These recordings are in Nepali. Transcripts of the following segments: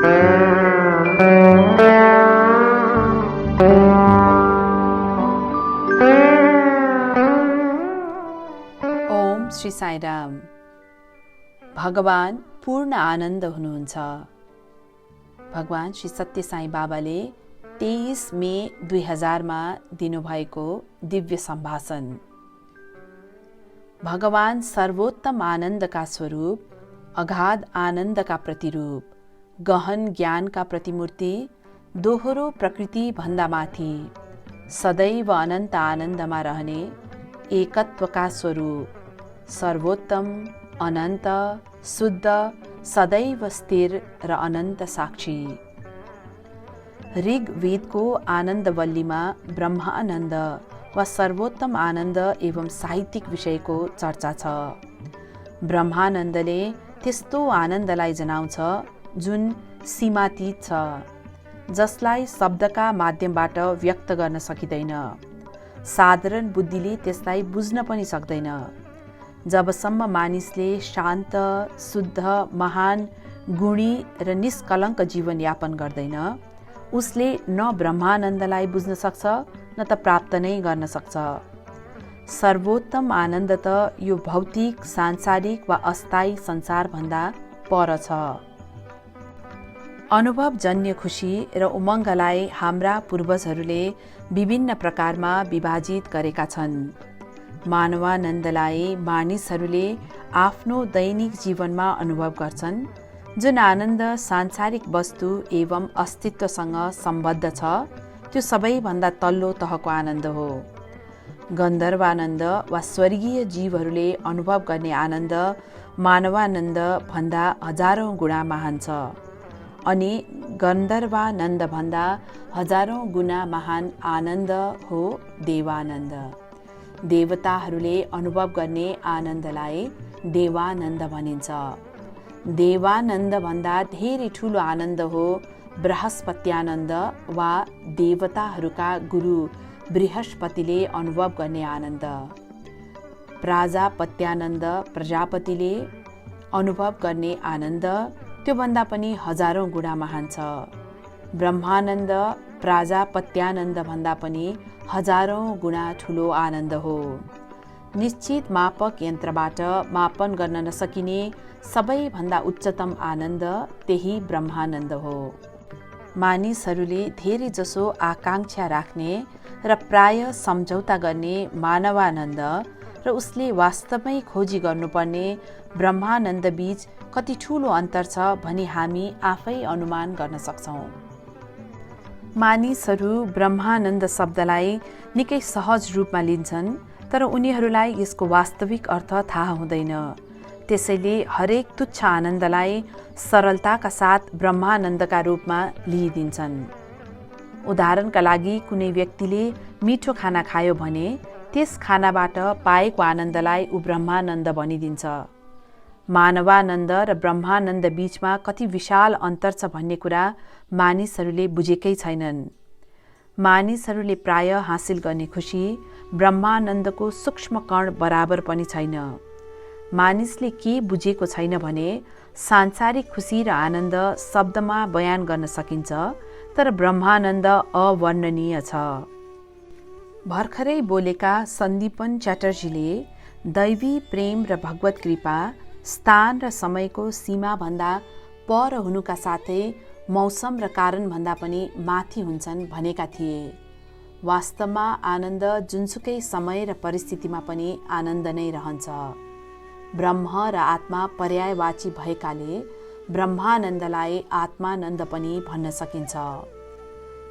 ओम श्री साईराम। भगवान पूर्ण आनन्द हुनुहुन्छ। भगवान श्री सत्य साई बाबाले 23 मे 2000 मा दिनुभएको दिव्य सम्भाषण। भगवान सर्वोत्तम आनन्दका स्वरूप, अगाध आनन्दका प्रतिरूप, गहन ज्ञानका प्रतिमूर्ति, दोहोरो प्रकृति भन्दा माथि, सदैव अनन्त आनन्दमा रहने एकत्वका स्वरूप, सर्वोत्तम, अनन्त, शुद्ध, सदैव स्थिर र अनन्त साक्षी। ऋग्वेदको आनन्दवल्लीमा ब्रह्मानन्द वा सर्वोत्तम आनन्द एवं साहित्यिक विषयको चर्चा छ। ब्रह्मानन्दले त्यस्तो आनन्दलाई जनाउँछ जुन सीमातीत छ, जसलाई शब्दका माध्यमबाट व्यक्त गर्न सकिँदैन। साधारण बुद्धिले त्यसलाई बुझ्न पनि सक्दैन। जबसम्म मानिसले शान्त, शुद्ध, महान, गुणी र निष्कलङ्क जीवनयापन गर्दैन, उसले न ब्रह्मानन्दलाई बुझ्न सक्छ न त प्राप्त नै गर्न सक्छ। सर्वोत्तम आनन्द त यो भौतिक, सांसारिक वा अस्थायी संसारभन्दा पर छ। अनुभवजन्य खुसी र उमङ्गलाई हाम्रा पूर्वजहरूले विभिन्न प्रकारमा विभाजित गरेका छन्। मानवानन्दलाई मानिसहरूले आफ्नो दैनिक जीवनमा अनुभव गर्छन्, जुन आनन्द सांसारिक वस्तु एवं अस्तित्वसँग सम्बद्ध छ, त्यो सबैभन्दा तल्लो तहको आनन्द हो। गन्धर्वानन्द वा स्वर्गीय जीवहरूले अनुभव गर्ने आनन्द मानवानन्द भन्दा हजारौँ गुणा महान छ, अनि गन्धर्वानन्द भन्दा हजारौँ गुणा महान आनन्द हो देवानन्द। देवताहरूले अनुभव गर्ने आनन्दलाई देवानन्द भनिन्छ। देवानन्द भन्दा धेरै ठुलो आनन्द हो बृहस्पत्यानन्द वा देवताहरूका गुरु बृहस्पतिले अनुभव गर्ने आनन्द। प्राजापत्यानन्द, प्रजापतिले अनुभव गर्ने आनन्द, त्योभन्दा पनि हजारौँ गुणा महान छ। ब्रह्मानन्द प्राजापत्यानन्द भन्दा पनि हजारौँ गुणा ठुलो आनन्द हो। निश्चित मापक यन्त्रबाट मापन गर्न नसकिने सबैभन्दा उच्चतम आनन्द त्यही ब्रह्मानन्द हो। मानिसहरूले धेरै जसो आकाङ्क्षा राख्ने र प्राय सम्झौता गर्ने मानवानन्द र उसले वास्तवमै खोजी गर्नुपर्ने ब्रह्मानन्द बीच कति ठुलो अन्तर छ भनी हामी आफै अनुमान गर्न सक्छौँ। मानिसहरू ब्रह्मानन्द शब्दलाई निकै सहज रूपमा लिन्छन्, तर उनीहरूलाई यसको वास्तविक अर्थ थाहा हुँदैन। त्यसैले हरेक तुच्छ आनन्दलाई सरलताका साथ ब्रह्मानन्दका रूपमा लिइदिन्छन्। उदाहरणका लागि, कुनै व्यक्तिले मिठो खाना खायो भने त्यस खानाबाट पाएको आनन्दलाई ऊ ब्रह्मानन्द भनिदिन्छ। मानवानन्द र ब्रह्मानन्द बीचमा कति विशाल अन्तर छ भन्ने कुरा मानिसहरूले बुझेकै छैनन्। मानिसहरूले प्राय हासिल गर्ने खुसी ब्रह्मानन्दको सूक्ष्म कण बराबर पनि छैन। मानिसले के बुझेको छैन भने सांसारिक खुसी र आनन्द शब्दमा बयान गर्न सकिन्छ, तर ब्रह्मानन्द अवर्णनीय छ। भर्खरै बोलेका सन्दीपन च्याटर्जीले दैवी प्रेम र भगवत कृपा स्थान र समयको सीमाभन्दा पर हुनुका साथै मौसम र कारणभन्दा पनि माथि हुन्छन् भनेका थिए। वास्तवमा आनन्द जुनसुकै समय र परिस्थितिमा पनि आनन्द नै रहन्छ। ब्रह्म र आत्मा पर्यायवाची भएकाले ब्रह्मानन्दलाई आत्मानन्द पनि भन्न सकिन्छ।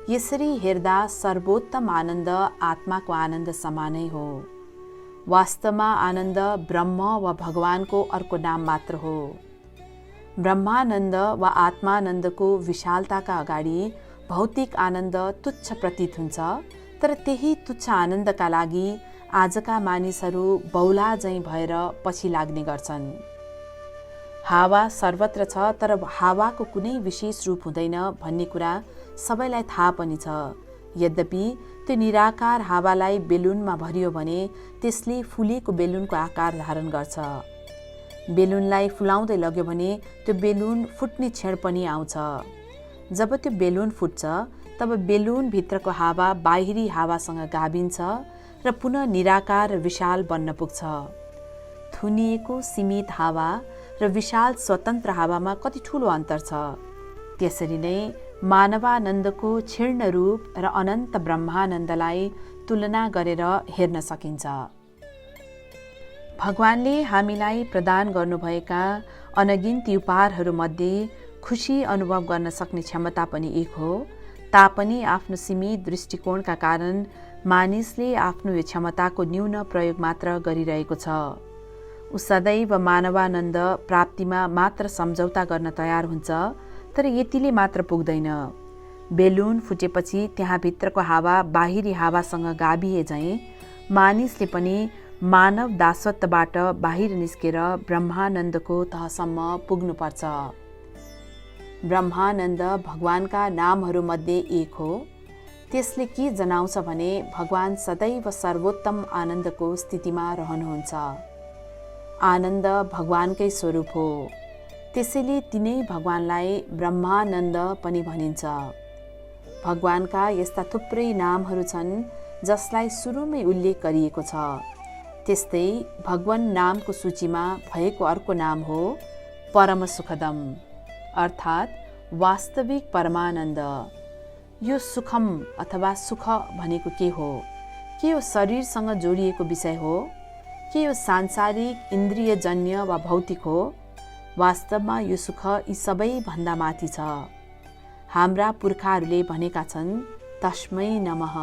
यसरी हेर्दा सर्वोत्तम आनन्द आत्माको आनन्द समानै हो। वास्तवमा आनन्द ब्रह्म वा भगवानको अर्को नाम मात्र हो। ब्रह्मानन्द वा आत्मानन्दको विशालताका अगाडि भौतिक आनन्द तुच्छ प्रतीत हुन्छ, तर त्यही तुच्छ आनन्दका लागि आजका मानिसहरू बौला झैँ भएर पछि लाग्ने गर्छन्। हावा सर्वत्र छ, तर हावाको कुनै विशेष रूप हुँदैन भन्ने कुरा सबैलाई थाहा पनि छ। यद्यपि त्यो निराकार हावालाई बेलुनमा भरियो भने त्यसले फुलेको बेलुनको आकार धारण गर्छ। बेलुनलाई फुलाउँदै लग्यो भने त्यो बेलुन फुट्ने क्षण पनि आउँछ। जब त्यो बेलुन फुट्छ तब बेलुनभित्रको हावा बाहिरी हावासँग गाभिन्छ र पुनः निराकार र विशाल बन्न पुग्छ। थुनिएको सीमित हावा र विशाल स्वतन्त्र हावामा कति ठुलो अन्तर छ। त्यसरी नै मानवानन्दको क्षीर्ण रूप र अनन्त ब्रह्मानन्दलाई तुलना गरेर हेर्न सकिन्छ। भगवानले हामीलाई प्रदान गर्नुभएका अनगिन्ती उपहारहरूमध्ये खुसी अनुभव गर्न सक्ने क्षमता पनि एक हो। तापनि आफ्नो सीमित दृष्टिकोणका कारण मानिसले आफ्नो यो क्षमताको न्यून प्रयोग मात्र गरिरहेको छ। ऊ सदैव मानवानन्द प्राप्तिमा मात्र सम्झौता गर्न तयार हुन्छ, तर यतिले मात्र पुग्दैन। बेलुन फुटेपछि त्यहाँभित्रको हावा बाहिरी हावासँग गाभिए झैँ मानिसले पनि मानव दासत्वबाट बाहिर निस्केर ब्रह्मानन्दको तहसम्म पुग्नुपर्छ। ब्रह्मानन्द भगवानका नामहरूमध्ये एक हो। त्यसले के जनाउँछ भने भगवान सदैव सर्वोत्तम आनन्दको स्थितिमा रहनुहुन्छ। आनन्द भगवानकै स्वरूप हो, त्यसैले तिनै भगवानलाई ब्रह्मानन्द पनि भनिन्छ। भगवानका यस्ता थुप्रै नामहरू छन् जसलाई सुरुमै उल्लेख गरिएको छ। त्यस्तै भगवान नामको सूचीमा भएको अर्को नाम हो परम सुखदम, अर्थात् वास्तविक परमानन्द। यो सुखम अथवा सुख भनेको के हो? के यो शरीरसँग जोडिएको विषय हो? के यो सांसारिक इन्द्रियजन्य वा भौतिक हो? वास्तवमा यो सुख यी सबैभन्दा माथि छ। हाम्रा पुर्खाहरूले भनेका छन् तस्मै नमः,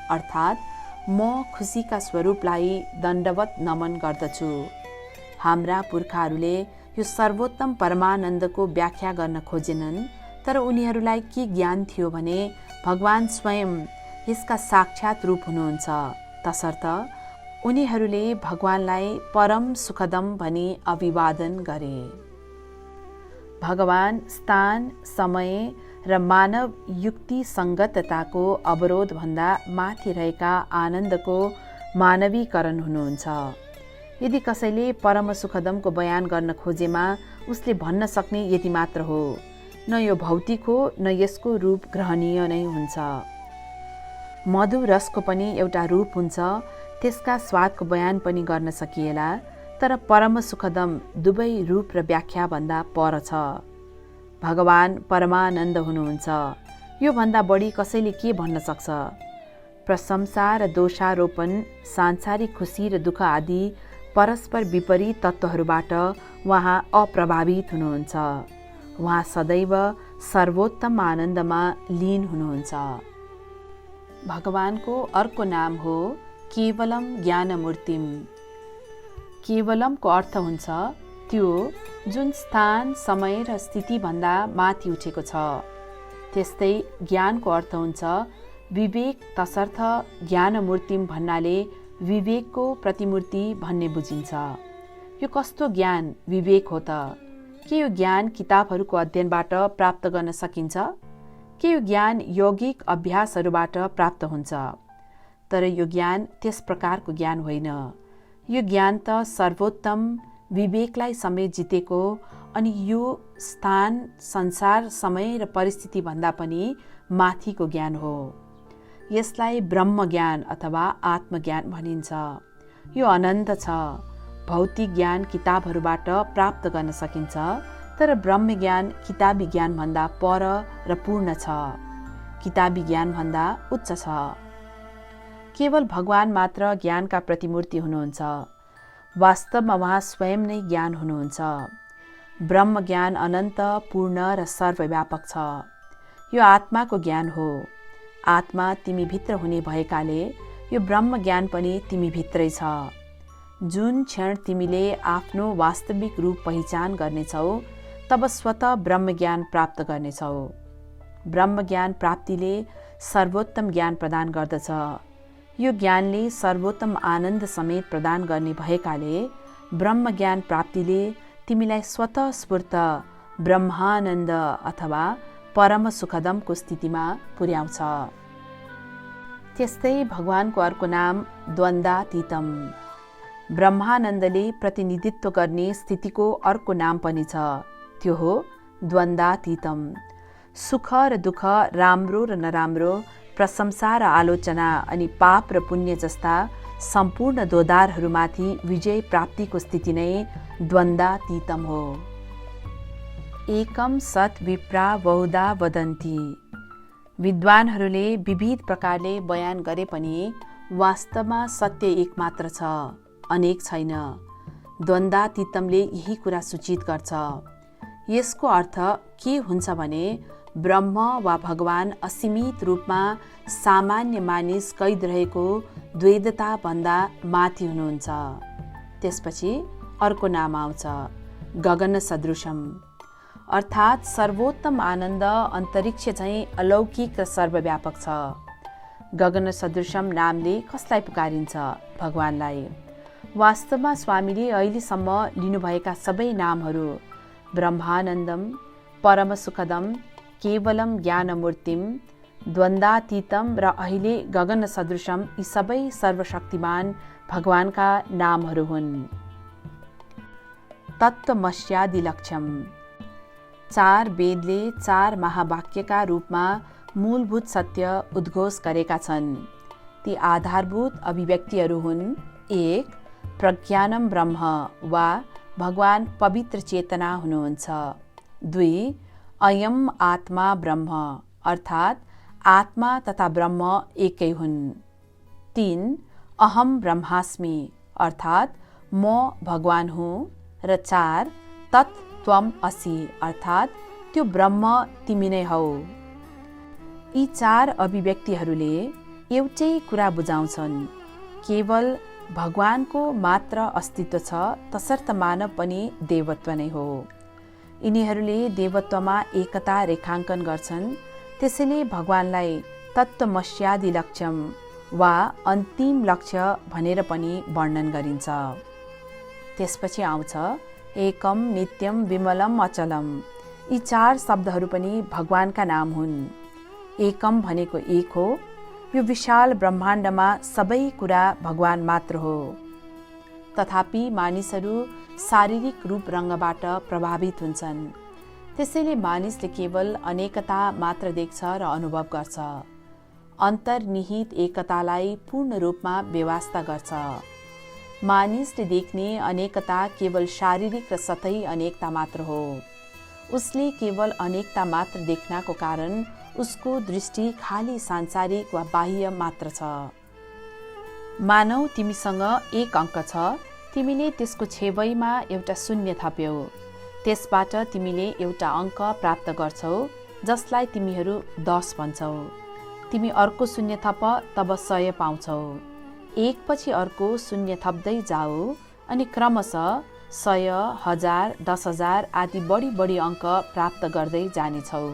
अर्थात् म खुसीका स्वरूपलाई दण्डवत नमन गर्दछु। हाम्रा पुर्खाहरूले यो सर्वोत्तम परमानन्दको व्याख्या गर्न खोजेनन्, तर उनीहरूलाई के ज्ञान थियो भने भगवान स्वयं यसका साक्षात रूप हुनुहुन्छ। तसर्थ उनीहरूले भगवानलाई परम सुखदम भनी अभिवादन गरे। भगवान स्थान, समय र मानव युक्ति सङ्गतताको अवरोधभन्दा माथि रहेका आनन्दको मानवीकरण हुनुहुन्छ। यदि कसैले परम सुखदमको बयान गर्न खोजेमा उसले भन्न सक्ने यति मात्र हो, न यो भौतिक हो न यसको रूप ग्रहणीय नै हुन्छ। मधुर रसको पनि एउटा रूप हुन्छ, त्यसका स्वादको बयान पनि गर्न सकिएला, तर परम सुखदम दुवै रूप र व्याख्याभन्दा पर छ। भगवान परमानन्द हुनुहुन्छ। यो भन्दा बढी कसैले के भन्न सक्छ? प्रशंसा र दोषारोपण, सांसारिक खुसी र दुःख आदि परस्पर विपरीत तत्त्वहरूबाट उहाँ अप्रभावित हुनुहुन्छ। उहाँ सदैव सर्वोत्तम आनन्दमा लीन हुनुहुन्छ। भगवानको अर्को नाम हो केवलम ज्ञानमूर्तिम। केवलमको अर्थ हुन्छ त्यो जुन स्थान, समय र स्थितिभन्दा माथि उठेको छ। त्यस्तै ज्ञानको अर्थ हुन्छ विवेक। तसर्थ ज्ञानमूर्तिम भन्नाले विवेकको प्रतिमूर्ति भन्ने बुझिन्छ। यो कस्तो ज्ञान विवेक हो त? के यो ज्ञान किताबहरूको अध्ययनबाट प्राप्त गर्न सकिन्छ? के यो ज्ञान यौगिक अभ्यासहरूबाट प्राप्त हुन्छ? तर यो ज्ञान त्यस प्रकारको ज्ञान होइन। यो ज्ञान त सर्वोत्तम विवेकलाई समेत जितेको, अनि यो स्थान, संसार, समय र परिस्थितिभन्दा पनि माथिको ज्ञान हो। यसलाई ब्रह्म ज्ञान अथवा आत्मज्ञान भनिन्छ। यो अनन्त छ। भौतिक ज्ञान किताबहरूबाट प्राप्त गर्न सकिन्छ, तर ब्रह्म ज्ञान किताबी ज्ञानभन्दा पर र पूर्ण छ, किताबी ज्ञानभन्दा उच्च छ। केवल भगवान मात्र ज्ञानका प्रतिमूर्ति हुनुहुन्छ। वास्तवमा उहाँ स्वयं नै ज्ञान हुनुहुन्छ। ब्रह्म ज्ञान अनन्त, पूर्ण र सर्वव्यापक छ। यो आत्माको ज्ञान हो। आत्मा तिमीभित्र हुने भएकाले यो ब्रह्म ज्ञान पनि तिमीभित्रै छ। जुन क्षण तिमीले आफ्नो वास्तविक रूप पहिचान गर्नेछौ, तब स्वतः ब्रह्म ज्ञान प्राप्त गर्नेछौ। ब्रह्म ज्ञान प्राप्तिले सर्वोत्तम ज्ञान प्रदान गर्दछ। यो ज्ञानले सर्वोत्तम आनन्द समेत प्रदान गर्ने भएकाले ब्रह्म ज्ञान प्राप्तिले तिमीलाई स्वतः स्फूर्त ब्रह्मानन्द अथवा परम सुखदमको स्थितिमा पुर्याउँछ। त्यस्तै भगवानको अर्को नाम द्वन्द्वातीतम। ब्रह्मानन्दले प्रतिनिधित्व गर्ने स्थितिको अर्को नाम पनि छ, त्यो हो द्वन्द्वातीतम। सुख र दुःख, राम्रो र नराम्रो, प्रशंसा र आलोचना अनि पाप र पुण्य जस्ता सम्पूर्ण दोधारहरूमाथि विजय प्राप्तिको स्थिति नै द्वन्द्वातीतम हो। एकम सत् विप्रा बहुधा वदन्ति। विद्वानहरूले विविध प्रकारले बयान गरे पनि वास्तवमा सत्य एक मात्र छ, अनेक छैन। द्वन्द्वातीतमले यही कुरा सूचित गर्छ। यसको अर्थ के हुन्छ भने ब्रह्म वा भगवान असीमित रूपमा सामान्य मानिस कैद रहेको द्वैधताभन्दा माथि हुनुहुन्छ। त्यसपछि अर्को नाम आउँछ गगन सदृशम, अर्थात् सर्वोत्तम आनन्द अन्तरिक्ष झैँ अलौकिक र सर्वव्यापक छ। गगन सदृशम नामले कसलाई पुकारिन्छ? भगवानलाई। वास्तवमा स्वामीले अहिलेसम्म लिनुभएका सबै नामहरू ब्रह्मानन्दम, परम सुखदम, केवलम ज्ञानमूर्तिम, द्वन्द्वातीतम र अहिले गगन सदृशम यी सबै सर्वशक्तिमान भगवानका नामहरू हुन्। तत्त्वमस्यादिलक्ष्यम, चार वेदले चार महावाक्यका रूपमा मूलभूत सत्य उद्घोष गरेका छन्। ती आधारभूत अभिव्यक्तिहरू हुन्: 1. प्रज्ञानम ब्रह्म वा भगवान पवित्र चेतना हुनुहुन्छ। 2. अयम आत्मा ब्रह्म, अर्थात् आत्मा तथा ब्रह्म एकै हुन्। 3. अहम ब्रह्मास्मि, अर्थात् म भगवान हुँ। र 4. तत् त्वम असि, अर्थात् त्यो ब्रह्म तिमी नै हौ। यी चार अभिव्यक्तिहरूले एउटै कुरा बुझाउँछन्, केवल भगवानको मात्र अस्तित्व छ, तसर्थ मानव पनि देवत्व नै हो। यिनीहरूले देवत्वमा एकता रेखाङ्कन गर्छन्। त्यसैले भगवानलाई तत्त्वमस्यादि लक्ष्यम वा अन्तिम लक्ष्य भनेर पनि वर्णन गरिन्छ। त्यसपछि आउँछ एकम नित्यम विमलम अचलम। यी चार शब्दहरू पनि भगवानका नाम हुन्। एकम भनेको एक हो। यो विशाल ब्रह्माण्डमा सबै कुरा भगवान मात्र हो। तथापि मानिसहरू शारीरिक रूप रङ्गबाट प्रभावित हुन्छन्। त्यसैले मानिसले केवल अनेकता मात्र देख्छ र अनुभव गर्छ, अन्तर्निहित एकतालाई पूर्ण रूपमा बेवास्ता गर्छ। मानिसले देख्ने अनेकता केवल शारीरिक र सतही अनेकता मात्र हो। उसले केवल अनेकता मात्र देख्नको कारण उसको दृष्टि खाली सांसारिक वा बाह्य मात्र छ। मानौ तिमीसँग एक अङ्क छ, तिमीले त्यसको छेवैमा एउटा शून्य थप्यौ। त्यसबाट तिमीले एउटा अङ्क प्राप्त गर्छौ जसलाई तिमीहरू 10 भन्छौ। तिमी अर्को शून्य थप, तब 100 पाउँछौ। एक पछि अर्को शून्य थप्दै जाऊ अनि क्रमशः 100, 1000, 10,000 आदि बढी बढी अङ्क प्राप्त गर्दै जानेछौ।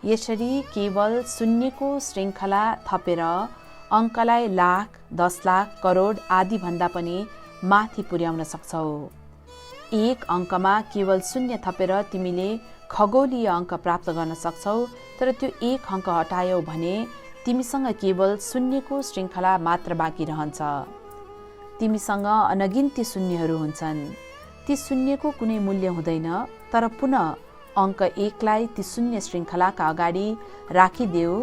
यसरी केवल शून्यको श्रृङ्खला थपेर अङ्कलाई लाख, 10 लाख, करोड आदि भन्दा पनि माथि पुर्याउन सक्छौ। एक अङ्कमा केवल शून्य थपेर तिमीले खगोलीय अङ्क प्राप्त गर्न सक्छौ। तर त्यो एक अङ्क हटायौ भने तिमीसँग केवल शून्यको श्रृङ्खला मात्र बाँकी रहन्छ। तिमीसँग अनगिन्ती शून्यहरू हुन्छन्। ती शून्यको कुनै मूल्य हुँदैन, तर पुनः अङ्क एकलाई ती शून्य श्रृङ्खलाका अगाडि राखिदेऊ।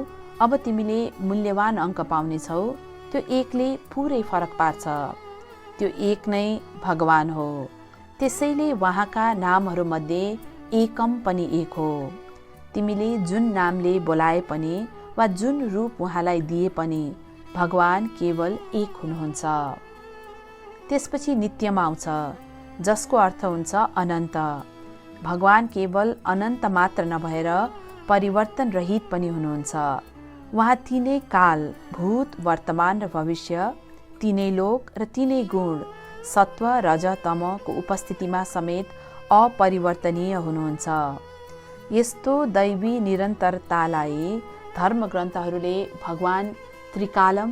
अब तिमीले मूल्यवान अङ्क पाउनेछौ। त्यो एकले पुरै फरक पार्छ। त्यो एक नै भगवान हो। त्यसैले उहाँका नामहरूमध्ये एकम पनि एक हो। तिमीले जुन नामले बोलाए पनि वा जुन रूप उहाँलाई दिए पनि भगवान केवल एक हुनुहुन्छ। त्यसपछि नित्यम आउँछ, जसको अर्थ हुन्छ अनन्त। भगवान केवल अनन्त मात्र नभएर परिवर्तन रहित पनि हुनुहुन्छ। उहाँ तीनै काल, भूत, वर्तमान र भविष्य, तीनै लोक र तीनै गुण, सत्व, रज, तमको उपस्थितिमा समेत अपरिवर्तनीय हुनुहुन्छ। यस्तो दैवी निरन्तरतालाई धर्मग्रन्थहरूले भगवान त्रिकालम,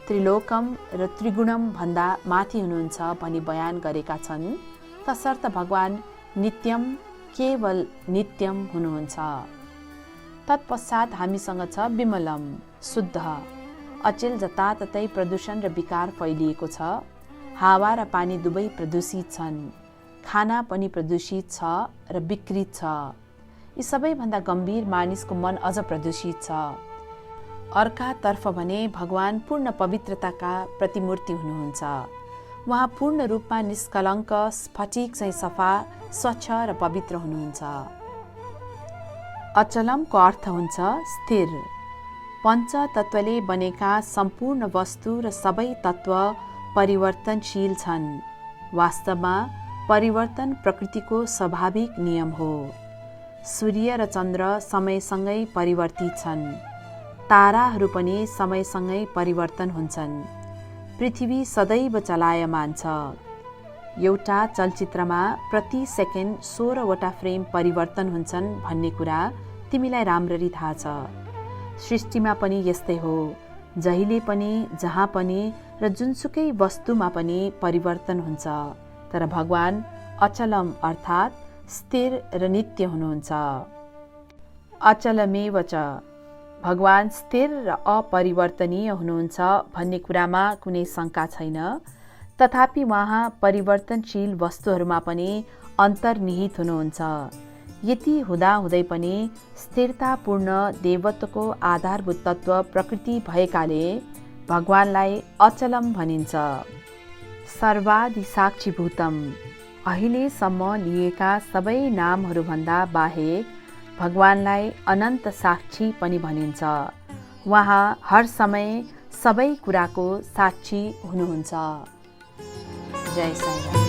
त्रिलोकम र त्रिगुणम भन्दा माथि हुनुहुन्छ भनी बयान गरेका छन्। तसर्थ भगवान नित्यम, केवल नित्यम हुनुहुन्छ। तत्पश्चात हामीसँग छ विमलम, शुद्ध, अचेल, जताततै प्रदूषण र विकार फैलिएको छ। हावा र पानी दुवै प्रदूषित छन्। खाना पनि प्रदूषित छ र विकृत छ। यी सबैभन्दा गम्भीर मानिसको मन अझ प्रदूषित छ। अर्कातर्फ भने भगवान पूर्ण पवित्रताका प्रतिमूर्ति हुनुहुन्छ। उहाँ पूर्ण रूपमा निष्कलङ्क, स्फटिक चाहिँ सफा, स्वच्छ र पवित्र हुनुहुन्छ। अचलमको अर्थ हुन्छ स्थिर। पञ्चतत्त्वले बनेका सम्पूर्ण वस्तु र सबै तत्त्व परिवर्तनशील छन्। वास्तवमा परिवर्तन प्रकृतिको स्वाभाविक नियम हो। सूर्य र चन्द्र समयसँगै परिवर्तित छन्। ताराहरू पनि समयसँगै परिवर्तन हुन्छन्। पृथ्वी सदैव चलायमान छ। एउटा चलचित्रमा प्रति सेकेन्ड 16 वटा फ्रेम परिवर्तन हुन्छन् भन्ने कुरा तिमीलाई राम्ररी थाहा छ। सृष्टिमा पनि यस्तै हो। जहिले पनि, जहाँ पनि र जुनसुकै वस्तुमा पनि परिवर्तन हुन्छ। तर भगवान अचलम अर्थात् स्थिर र नित्य हुनुहुन्छ। अचलमेव च, भगवान स्थिर र अपरिवर्तनीय हुनुहुन्छ भन्ने कुरामा कुनै शङ्का छैन। तथापि उहाँ परिवर्तनशील वस्तुहरूमा पनि अन्तर्निहित हुनुहुन्छ। यति हुँदाहुँदै पनि स्थिरतापूर्ण देवत्वको आधारभूत तत्त्व प्रकृति भएकाले भगवानलाई अचलम भनिन्छ। सर्वादि साक्षीभूतम, अहिलेसम्म लिएका सबै नामहरूभन्दा बाहेक भगवानलाई अनन्त साक्षी पनि भनिन्छ। उहाँ हर समय सबै कुराको साक्षी हुनुहुन्छ। जय साईं।